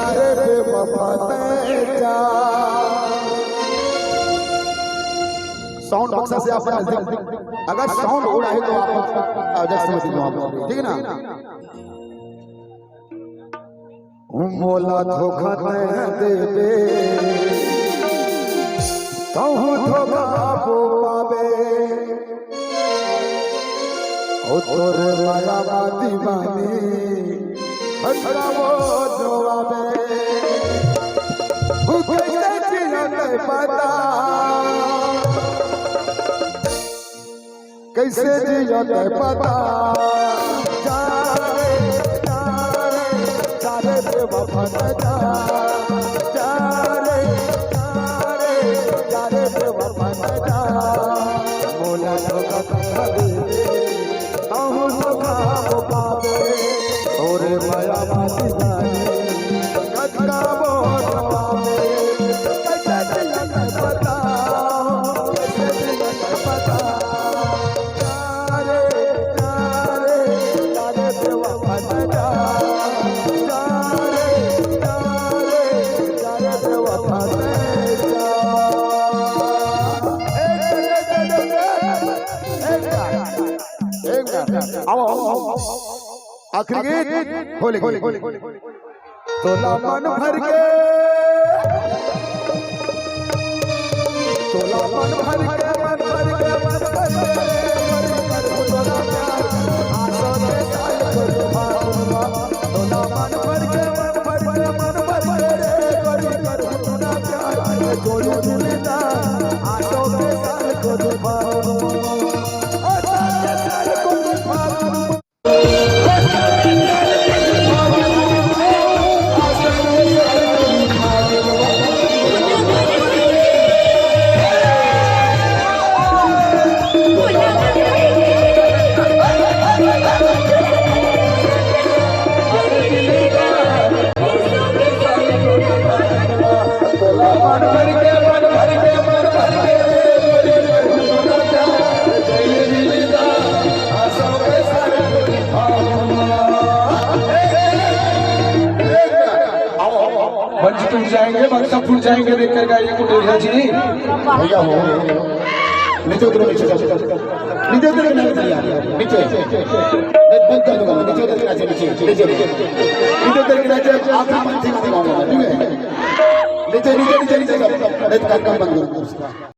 जारे बेवफा जा। साउंड बॉक्स से आप अगर साउंड हो रहा है तो आप एडजस्ट समझ लो, ठीक है ना। मोला धोखा देबे कहूँ धोखा पावे ओ तोरे माया दीवानी हटरावो जोआवे कैसे जियते पता कैसे जियते पता जारे जारे बेवफा जा जारे जारे जारे बेवफा जा। मोला धोखा दे कहूँ धोखा पावे तोरे माया दीवानी हटरावो जोआवे कैसे जियते पता कैसे जियते पता। आखिरी गीत खोले तोला मन भर के तोला मन भर के मन भर के मन भर के तोला प्यार आसो के साल को भावना तोला मन भर के मन भर के मन भर के कर तोला प्यार जोड़ी मिलता आसो के साल को भावना मंच टूट जाएंगे, मकसद टूट जाएंगे देख कर गाइए कुटेरिया जी। भैया हो नीचे उतरो नीचे नीचे उतरो नीचे मैं बंद कर दूंगा। नीचे उतर के नीचे नीचे नीचे उतर के नीचे आखिरी पंक्ति में दिखाऊंगा, ठीक है। नीचे नीचे नीचे नीचे सब काम बंद करो उसका।